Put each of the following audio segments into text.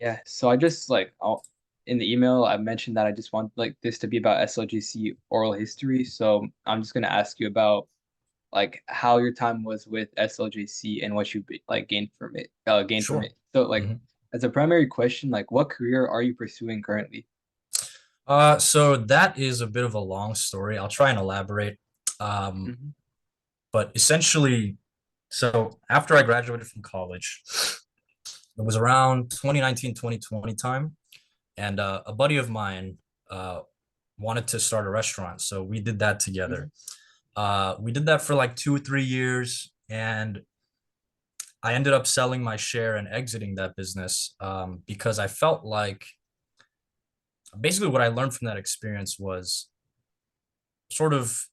Yeah, so I just in the email I mentioned that I just want like this to be about SLJC oral history. So I'm just gonna ask you about like how your time was with SLJC and what like gained from Sure. it. So like Mhm. as a primary question, like what career are you pursuing currently? So that is a bit of a long story. I'll try and elaborate. Um, Hmm. but essentially, so after I graduated from college, it was around 2019, 2020 time, and a buddy of mine uh, wanted to start a restaurant. So we did that Hmm. together. We did that for like 2 or 3 years, and I ended up selling my share and exiting that business because I felt like basically what I learned from that experience was sort of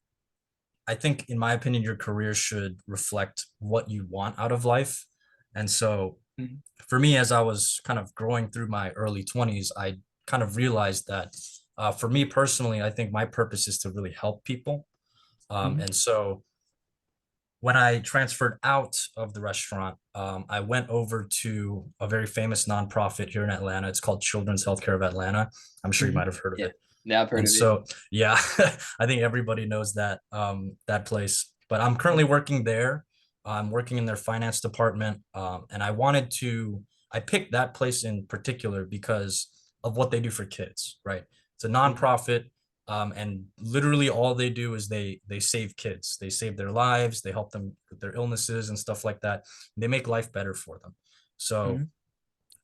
I think, in my opinion, your career should reflect what you want out of life. And so, Hmm. for me, as I was kind of growing through my early 20s, I kind of realized that for me personally, I think my purpose is to really help people. Hmm. And so, when I transferred out of the restaurant, I went over to a very famous nonprofit here in Atlanta. It's called Children's Healthcare of Atlanta. I'm sure you Hmm. might have heard of Yeah, it. yeah, I've heard And of it. so, yeah, I think everybody knows that place. But I'm currently Hmm. working there. I'm working in their finance department, and I picked that place in particular because of what they do for kids. Right? It's a Hmm. nonprofit, and literally all they do is they save kids. They save their lives. They help them with their illnesses and stuff like that. They make life better for them. So Hmm.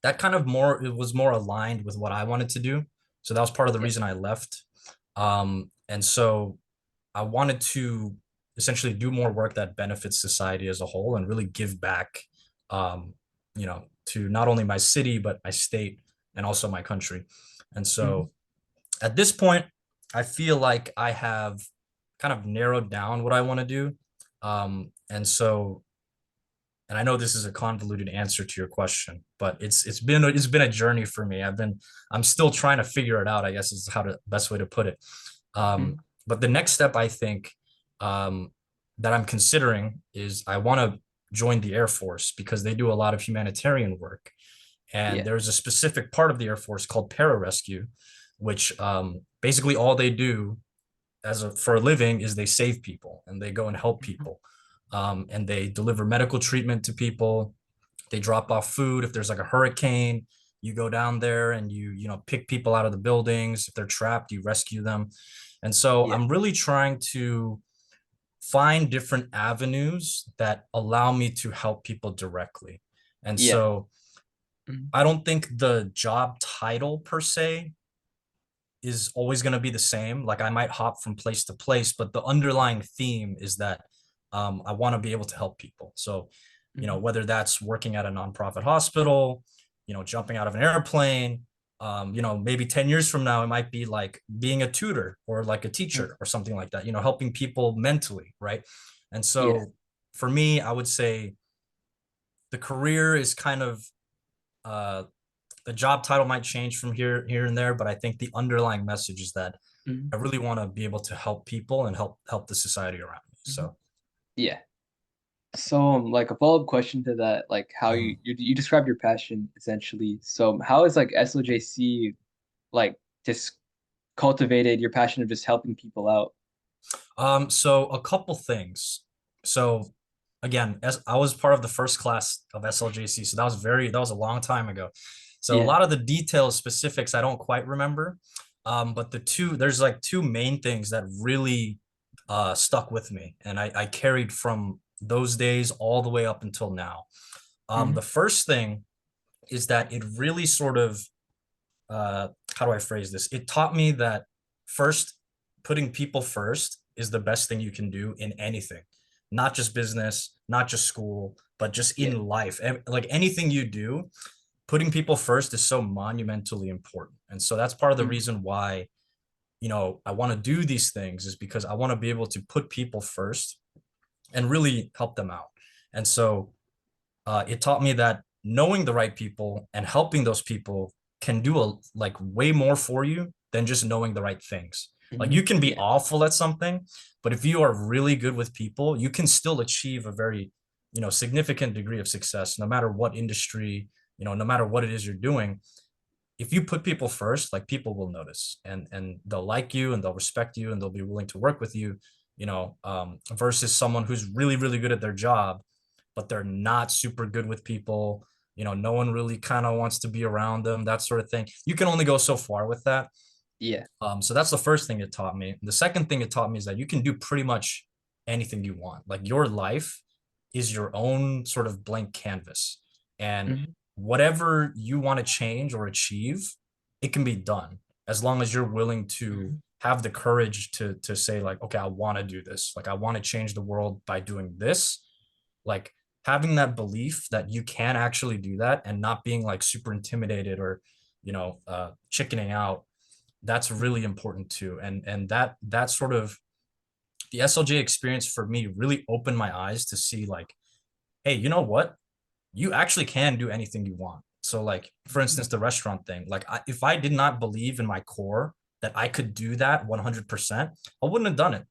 that kind of more it was more aligned with what I wanted to do. So that was part of the Yeah, reason I left. And so I wanted to essentially do more work that benefits society as a whole and really give back, um, to not only my city, but my state and also my country. And hmm, so at this point, I feel like I have kind of narrowed down what I want to do. And I know this is a convoluted answer to your question, but it's been a journey for me. I'm still trying to figure it out, I guess is how the best way to put it. hmm, But the next step I think um, that I'm considering is I want to join the Air Force because they do a lot of humanitarian work. And yeah, there's a specific part of the Air Force called pararescue, which basically all they do for a living is they save people and they go and help hmm, people. And they deliver medical treatment to people. They drop off food. If there's like a hurricane, you go down there and you pick people out of the buildings. If they're trapped, you rescue them. And so yeah, I'm really trying to find different avenues that allow me to help people directly. And yeah, so hmm, I don't think the job title per se is always going to be the same. Like I might hop from place to place, but the underlying theme is that I want to be able to help people. So, hmm, whether that's working at a nonprofit hospital, jumping out of an airplane, maybe 10 years from now, it might be like being a tutor or like a hmm, teacher or something like that, helping people mentally. Right. And yeah, so for me, I would say the career is kind of, uh, the job title might change from here and there, but I think the underlying message is that hmm, I really want to be able to help people and help the society around me. hmm, So, yeah. So, like a follow-up question to that, like how mhm. you described your passion essentially. So, how is like SLJC like just cultivated your passion of just helping people out? So a couple things. So again, as I was part of the first class of SLJC, so that was a long time ago. So a Yeah. lot of the details, specifics, I don't quite remember. But there's like two main things that really stuck with me, and I carried from those days all the way up until now. Hmm. The first thing is that it really sort of how do I phrase this? It taught me that first, putting people first is the best thing you can do in anything, not just business, not just school, but just Yeah. in life. Like anything you do, putting people first is so monumentally important. And so that's part of the Hmm. reason why, I want to do these things is because I want to be able to put people first and really help them out. And so it taught me that knowing the right people and helping those people can do like way more for you than just knowing the right things. Like Hmm. you can be Yeah. awful at something, but if you are really good with people, you can still achieve a very, significant degree of success, no matter what industry no matter what it is you're doing, if you put people first, like people will notice, and they'll like you and they'll respect you and they'll be willing to work with you, versus someone who's really, really good at their job, but they're not super good with people. No one really kind of wants to be around them, that sort of thing. You can only go so far with that. Yeah. So that's the first thing it taught me. The second thing it taught me is that you can do pretty much anything you want. Like your life is your own sort of blank canvas. And Mhm. whatever you want to change or achieve, it can be done as long as you're willing to Mhm. have the courage to say like, okay, I want to do this. Like I want to change the world by doing this. Like having that belief that you can actually do that and not being like super intimidated or, chickening out, that's really important too. And that sort of the SLJ experience for me really opened my eyes to see like, hey, you know what? You actually can do anything you want. So like, for instance, Mhm. the restaurant thing, like if I did not believe in my core that I could do that 100%, I wouldn't have done it.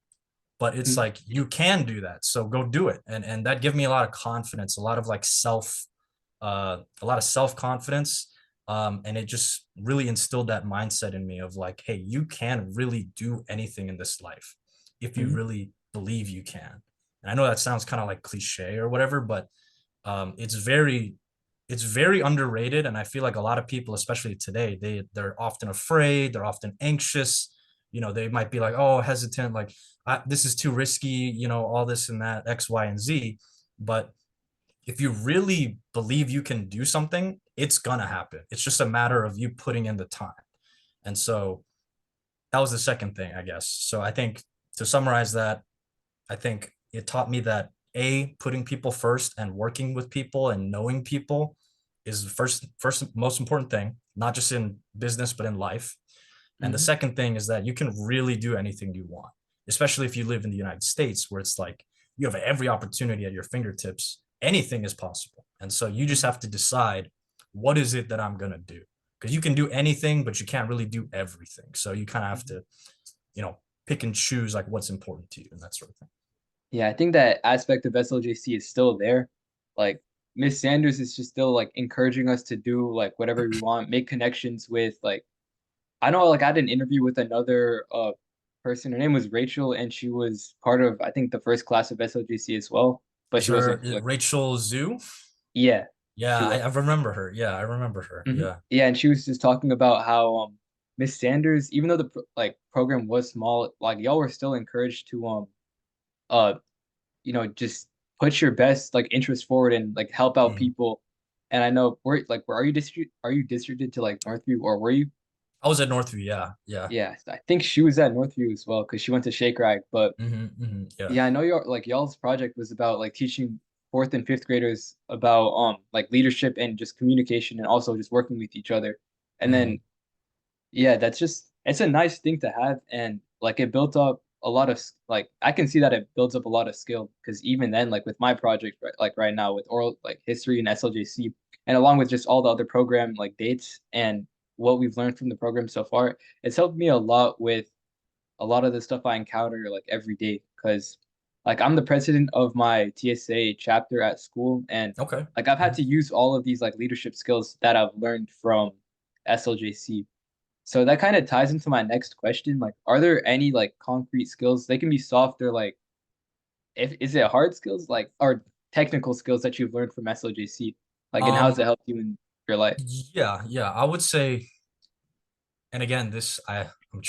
But it's Mhm. like, you can do that. So go do it. And that gave me a lot of confidence, a lot of like a lot of self-confidence. And it just really instilled that mindset in me of like, hey, you can really do anything in this life if you Mhm. really believe you can. And I know that sounds kind of like cliche or whatever, but it's very underrated. And I feel like a lot of people, especially today, they're often afraid, they're often anxious. They might be like, oh, hesitant, like this is too risky, all this and that, X, Y, and Z. But if you really believe you can do something, it's gonna happen. It's just a matter of you putting in the time. And so that was the second thing, I guess. So I think, to summarize that, I think it taught me that putting people first and working with people and knowing people is the first most important thing, not just in business but in life. And the Mhm. second thing is that you can really do anything you want, especially if you live in the United States, where it's like you have every opportunity at your fingertips. Anything is possible. And so you just Mhm. have to decide, what is it that I'm going to do? Because you can do anything, but you can't really do everything. So you kind of have Mhm. to, you know, pick and choose like what's important to you and that sort of thing. Yeah, I think that aspect of SLJC is still there. Like Miss Sanders is just still like encouraging us to do like whatever we want, make connections with like I know like I had an interview with another person. Her name was Rachel and she was part of I think the first class of SLJC as well, but Is she wasn't her like Rachel Zoo? yeah, Yeah, she I, was. I remember her. Yeah, I remember her. Mhm. Yeah. Yeah, and she was just talking about how Miss Sanders, even though the like program was small, like y'all were still encouraged to uh just put your best like interest forward and like help out Mhm. people. And I know where are you districted to like Northview or were you? I was at Northview. Yeah, yeah. Yeah, I think she was at Northview as well because she went to Shake Rag. But Yeah. yeah, I know y'all's project was about like teaching fourth and fifth graders about like leadership and just communication and also just working with each other. And then hmm yeah, that's just it's a nice thing to have and like it built up a lot of like I can see that it builds up a lot of skill because even then like with my project like right now with oral like history and SLJC and along with just all the other program like dates and what we've learned from the program so far, it's helped me a lot with a lot of the stuff I encounter like every day because like I'm the president of my TSA chapter at school and Okay. like I've had Mhm. to use all of these like leadership skills that I've learned from SLJC. So that kind of ties into my next question. Like, are there any like concrete skills? They can be soft or like, if is it hard skills like or technical skills that you've learned from SLJC? Like, and how Um, does it help you in your life? yeah, I would say, and again,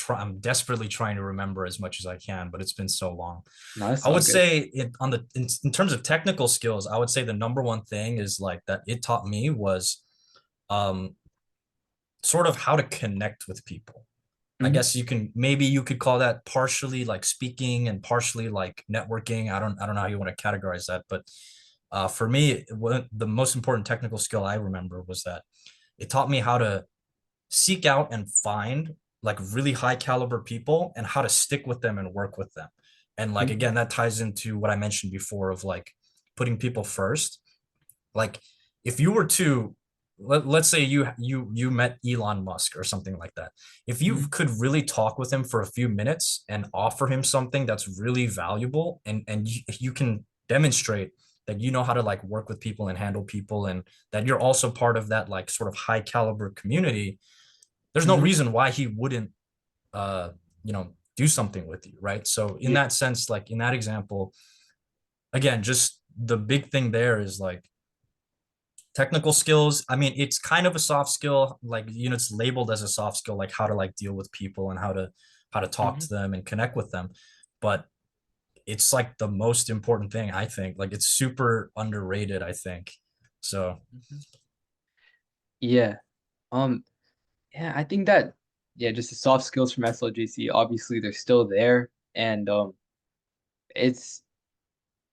I'm desperately trying to remember as much as I can, but it's been so long. No, that's I all would good. say in terms of technical skills, I would say the number one thing is like that it taught me was um sort of how to connect with people. I Hmm. guess you could call that partially like speaking and partially like networking. I don't know how you want to categorize that, but for me, the most important technical skill I remember was that it taught me how to seek out and find like really high caliber people and how to stick with them and work with them. And like Hmm. again, that ties into what I mentioned before of like putting people first. Like if you were to let's say you met Elon Musk or something like that. If you Hmm. could really talk with him for a few minutes and offer him something that's really valuable and you can demonstrate that you know how to like work with people and handle people, and that you're also part of that like sort of high caliber community, there's no Mm-hmm. reason why he wouldn't do something with you, right? So in Yeah. that sense, like in that example, again, just the big thing there is like technical skills. I mean, it's kind of a soft skill, like it's labeled as a soft skill, like how to like deal with people and how to talk Mm-hmm. to them and connect with them. But it's like the most important thing, I think. Like it's super underrated, I think. So Mm-hmm. Yeah. Um, yeah, I think that yeah, just the soft skills from SLJC, obviously they're still there. And it's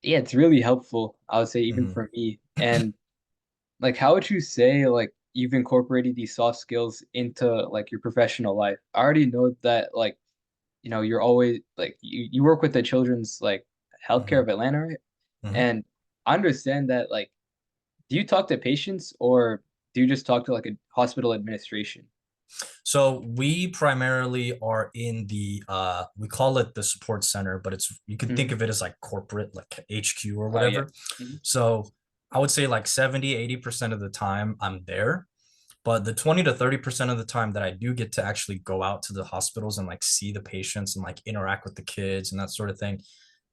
yeah, it's really helpful, I would say, even mhm. for me. And like how would you say like you've incorporated these soft skills into like your professional life? I already know that like, you're always like you work with the children's like healthcare Mhm. of Atlanta, right? Mhm. And I understand that like do you talk to patients or do you just talk to like a hospital administration? So we primarily are in the we call it the support center, but it's you can think Hmm. of it as like corporate, like HQ or Oh yeah. whatever. Hmm. So I would say like 70-80% of the time I'm there. But the 20 to 30% of the time that I do get to actually go out to the hospitals and like see the patients and like interact with the kids and that sort of thing,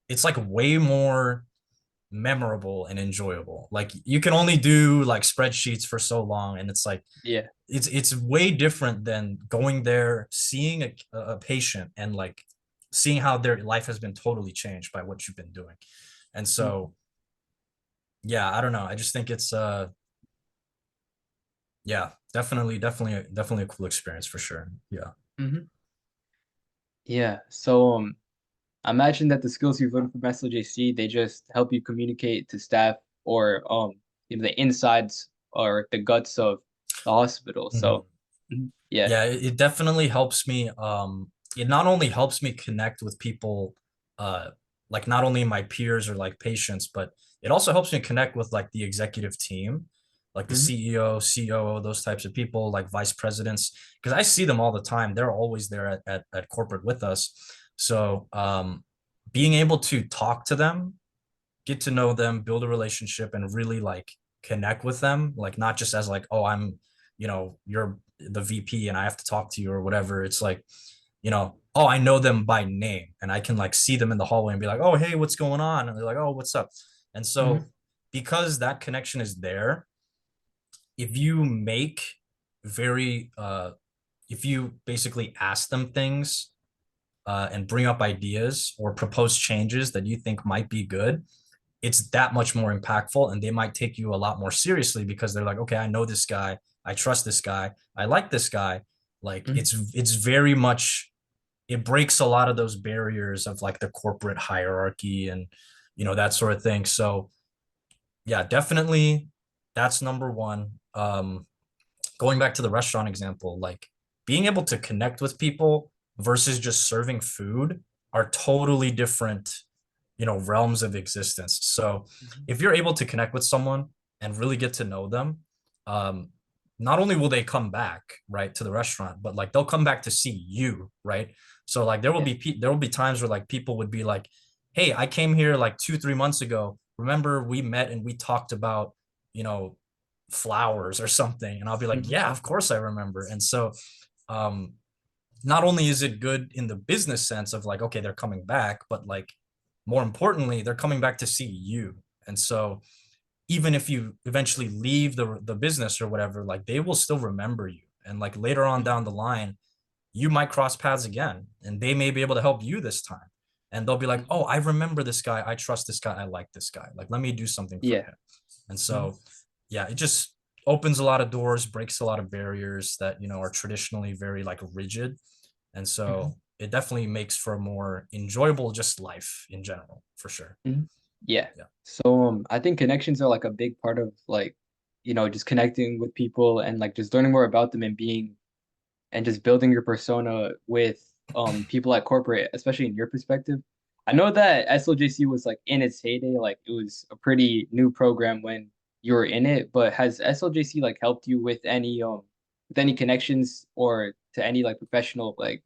it's like way more memorable and enjoyable. Like you can only do like spreadsheets for so long, and it's like Yeah. it's way different than going there, seeing a patient and like seeing how their life has been totally changed by what you've been doing. And Hmm. so yeah, I don't know. I just think it's yeah, definitely a cool experience for sure. Yeah. Hmm. Yeah. So I imagine that the skills you've learned from SLJC, they just help you communicate to staff or the insides or the guts of the hospital. Mhm. So yeah. Yeah, it definitely helps me. It not only helps me connect with people, uh, like not only my peers or like patients, but it also helps me connect with like the executive team, like the Hmm. CEO, COO, those types of people, like vice presidents, because I see them all the time. They're always there at corporate with us. So being able to talk to them, get to know them, build a relationship, and really like connect with them, like not just as like, oh, you're the VP and I have to talk to you or whatever. It's like, oh, I know them by name and I can like see them in the hallway and be like, oh, hey, what's going on? And they're like, oh, what's up? And Hmm. so because that connection is there, if you make very if you basically ask them things and bring up ideas or propose changes that you think might be good, it's that much more impactful, and they might take you a lot more seriously because they're like, okay, I know this guy, I trust this guy, I like this guy. Like Hmm. it's very much, it breaks a lot of those barriers of like the corporate hierarchy and that sort of thing. So yeah, definitely that's number one. Going back to the restaurant example, like being able to connect with people versus just serving food are totally different, realms of existence. So Hmm. if you're able to connect with someone and really get to know them, um, not only will they come back, right, to the restaurant, but like they'll come back to see you, right? So like Yeah. there will be times where like people would be like, hey, I came here like 2-3 months ago. Remember we met and we talked about, you know, flowers or something. And I'll be like, Hmm. yeah, of course I remember. And so um not only is it good in the business sense of like, okay, they're coming back, but like more importantly, they're coming back to see you. And so even if you eventually leave the business or whatever, like they will still remember you. And like later on Hmm. down the line, you might cross paths again and they may be able to help you this time. And they'll be like, Hmm. oh, I remember this guy. I trust this guy. I like this guy. Like, let me do something for Yeah. him. And Hmm. so, yeah, it just opens a lot of doors, breaks a lot of barriers that, are traditionally very like rigid. And Hmm. so it definitely makes for a more enjoyable just life in general, for sure. Hmm. Yeah. Yeah. So I think connections are like a big part of like, just connecting with people and like just learning more about them and being and just building your persona with people at corporate, especially in your perspective. I know that SLJC was like in its heyday, like it was a pretty new program when you were in it, but has SLJC like helped you with any connections or to any like professional like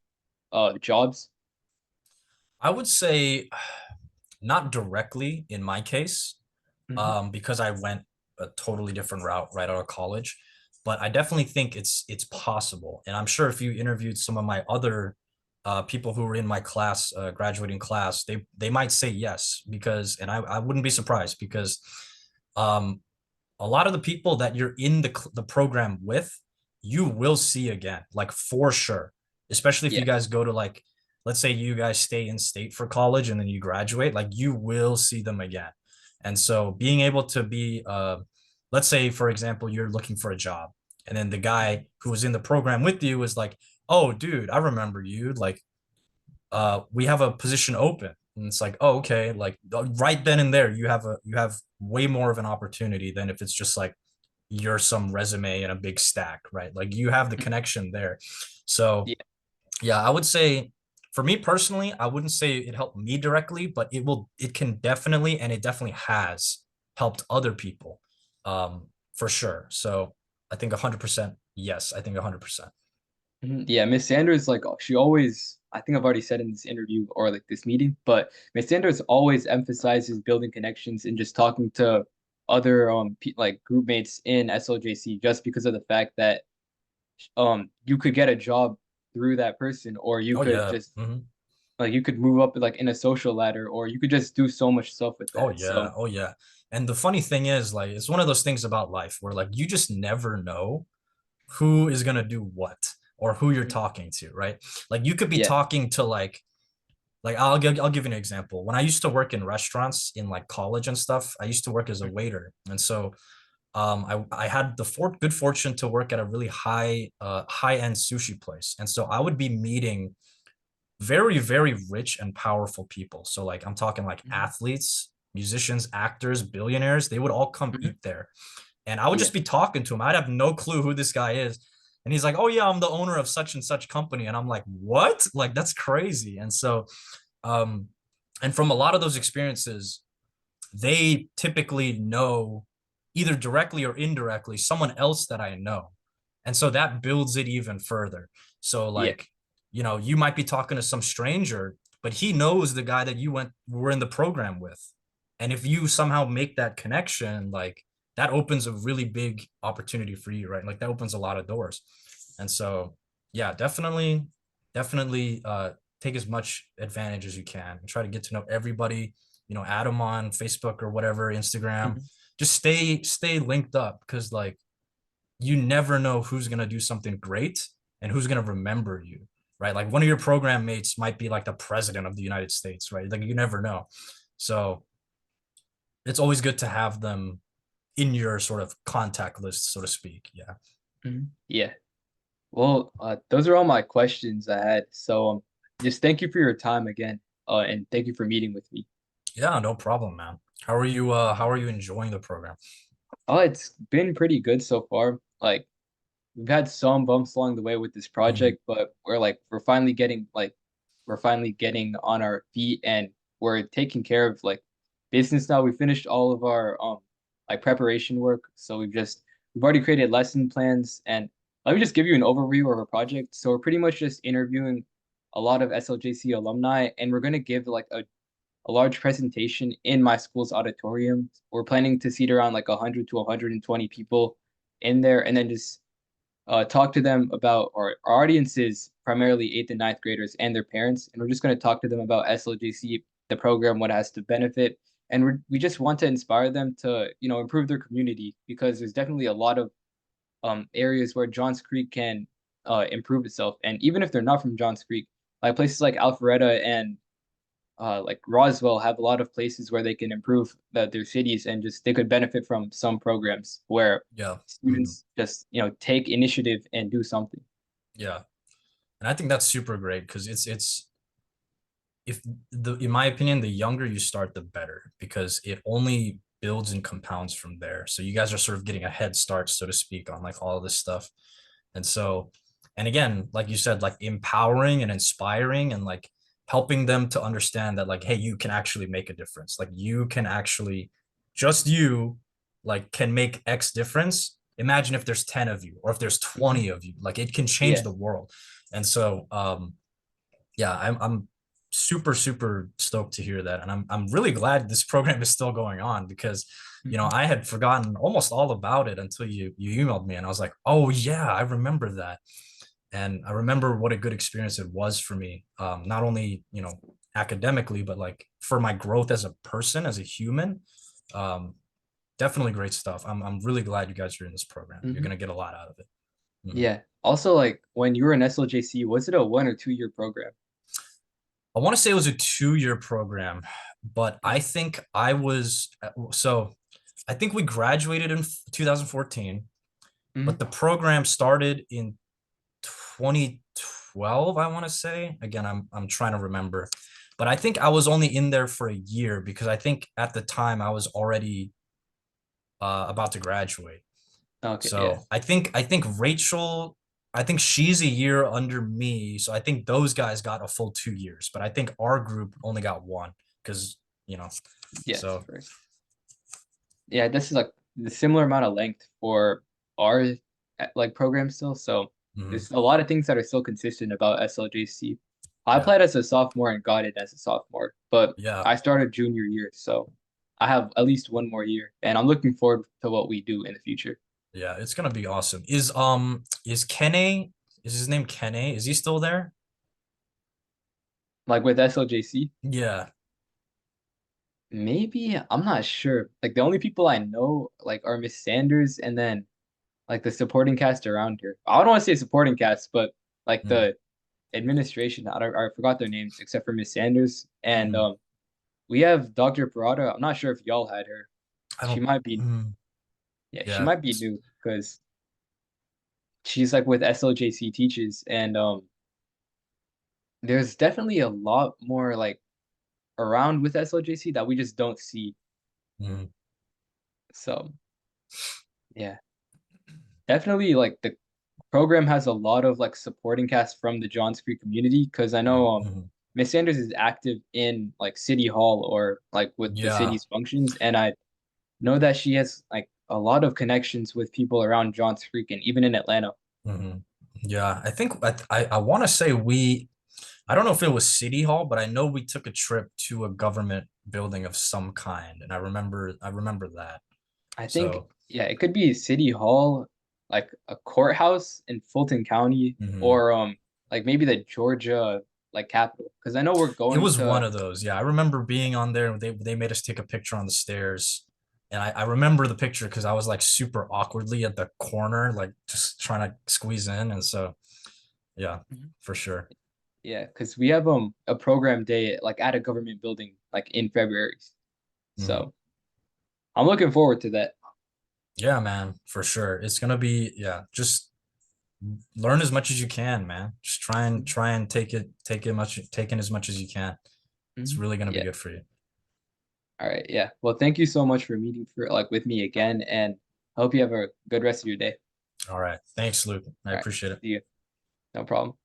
jobs? I would say not directly in my case, Hmm. because I went a totally different route right out of college. But I definitely think it's possible, and I'm sure if you interviewed some of my other people who were in my class, graduating class, they might say yes, because, and I wouldn't be surprised, because um, a lot of the people that you're in the program with, you will see again, like for sure. Especially if Yeah. you guys go to, like, let's say you guys stay in state for college and then you graduate, like you will see them again. And so being able to be, let's say for example, you're looking for a job, and then the guy who was in the program with you was like, "Oh, dude, I remember you. Like, we have a position open." And it's like, oh, okay, like right then and there you have way more of an opportunity than if it's just like you're some resume and a big stack, right? Like you have the connection there. So Yeah. yeah, I would say, for me personally, I wouldn't say it helped me directly, but it can definitely, and it definitely has helped other people, for sure. So I think 100%, yes, I think 100%. Mhm. Yeah, Miss Sanders, like she always, I think I've already said in this interview or like this meeting, but Miss Sanders always emphasizes building connections and just talking to other like group mates in SLJC just because of the fact that you could get a job through that person, or you Oh could yeah. just like you could move up like in a social ladder, or you could just do so much stuff with Oh that. yeah. So Oh yeah. And the funny thing is, like, it's one of those things about life where like you just never know who is going to do what, or who you're mhm, talking to, right? Like you could be yeah. talking to, like I'll give you an example. When I used to work in restaurants in like college and stuff, I used to work as a waiter. And so I had the good fortune to work at a really high end sushi place. And so I would be meeting very, very rich and powerful people. So like I'm talking like Mhm, athletes, musicians, actors, billionaires, they would all come mhm, eat there. And I would yeah. just be talking to him. I'd have no clue who this guy is. And he's like, "Oh yeah, I'm the owner of such and such company." And I'm like, "What?" Like that's crazy. And so um and from a lot of those experiences, they typically know, either directly or indirectly, someone else that I know. And so that builds it even further. So Yeah. like, you might be talking to some stranger, but he knows the guy that you were in the program with. And if you somehow make that connection, like that opens a really big opportunity for you, right? Like that opens a lot of doors. And so yeah, definitely take as much advantage as you can and try to get to know everybody. Add them on Facebook or whatever, Instagram. Mhm. Just stay linked up, because like you never know who's gonna do something great and who's gonna remember you, right? Like one of your program mates might be like the president of the United States, right? Like you never know. So it's always good to have them in your sort of contact list, so to speak. Yeah. Mhm. Yeah. Well, those are all my questions I had. So, just thank you for your time again, and thank you for meeting with me. Yeah, no problem, man. How are you enjoying the program? Oh, it's been pretty good so far. Like, we've had some bumps along the way with this Mhm. project, but we're finally getting on our feet, and we're taking care of like business now. We finished all of our like preparation work, so we've already created lesson plans. And let me just give you an overview of our project. So we're pretty much just interviewing a lot of SLJC alumni, and we're gonna give like a large presentation in my school's auditorium. We're planning to seat around like 100 to 120 people in there, and then just talk to them about our audience is primarily eighth and ninth graders and their parents, and we're just going to talk to them about SLGC, the program, what it has to benefit, and we just want to inspire them to improve their community, because there's definitely a lot of areas where Johns Creek can improve itself, and even if they're not from Johns Creek, like places like Alpharetta and like Roswell have a lot of places where they can improve their cities, and just they could benefit from some programs where Yeah. Mhm. students just take initiative and do something. Yeah. And I think that's super great, because it's if the in my opinion, the younger you start, the better, because it only builds and compounds from there. So you guys are sort of getting a head start, so to speak, on like all of this stuff. And so, and again, like you said, like empowering and inspiring and like helping them to understand that, like, hey, you can actually make a difference. Like you can actually, just you, like, can make X difference. Imagine if there's 10 of you, or if there's Mhm. 20 of you, like it can change Yeah. the world. And so yeah, I'm super, super stoked to hear that. And I'm really glad this program is still going on, because Mhm. I had forgotten almost all about it until you emailed me, and I was like, oh yeah, I remember that. And I remember what a good experience it was for me, not only academically, but like for my growth as a person, as a human. um, Definitely great stuff. I'm really glad you guys are in this program. You're Mhm. gonna get a lot out of it. Mhm. Yeah. Also, like when you were in SLJC, was it a 1 or 2 year program? I want to say it was a 2-year program, but I Mhm. think I was so I think we graduated in 2014, but Mhm. the program started in 2012, I want to say. Again, I'm trying to remember. But I think I was only in there for a year because I think at the time I was already about to graduate. Okay. Yeah. So I think Rachel, I think she's a year under me. So I think those guys got a full 2 years, but I think our group only got one because you know. Yes. So Right. Yeah. This is like the similar amount of length for our like program still. So mhm, there's a lot of things that are still consistent about SLJC. I yeah, applied as a sophomore and got it as a sophomore, but yeah, I started junior year, so I have at least 1 more year, and I'm looking forward to what we do in the future. yeah. It's gonna be awesome. Is Kenne? Is his name Kenne? Is he still there? Like with SLJC, Yeah. maybe I'm not sure. Like the only people I know like are Miss Sanders and then like the supporting cast around here. I don't want to say supporting cast, but like Mm, the administration. I forgot their names except for Miss Sanders and mm. we have Dr. Parada. I'm not sure if y'all had her. I She don't. might be Yeah, she Yeah. might be new because she's like with SLJC teaches and there's definitely a lot more like around with SLJC that we just don't see. Mm, So yeah, definitely like the program has a lot of like supporting cast from the Johns Creek community because I know mm, mhm. Miss Sanders is active in like City Hall or like with the Yeah. city's functions, and I know that she has like a lot of connections with people around Johns Creek and even in Atlanta. Mhm. Yeah, I think I want to say I don't know if it was City Hall, but I know we took a trip to a government building of some kind, and I remember that. I think, So, yeah, it could be City Hall, like a courthouse in Fulton County, mhm. or like maybe the Georgia like capital. Because I know we're It going was one to. of those. Yeah, I remember being on there. They made us take a picture on the stairs, and I remember the picture because I was like super awkwardly at the corner, like just trying to squeeze in, and so yeah, Mhm. for sure. Yeah, because we have a program day like at a government building like in February. Mhm. So I'm looking forward to that. Yeah, man, for sure. It's gonna be yeah. Just learn as much as you can, man. Just try and take in as much as you can. It's Mhm. really gonna be Yeah. good for you. All right. Yeah. Well, thank you so much for meeting for like with me again, and I hope you have a good rest of your day. All right. Thanks, Luke. I All right. appreciate it. See you. No problem.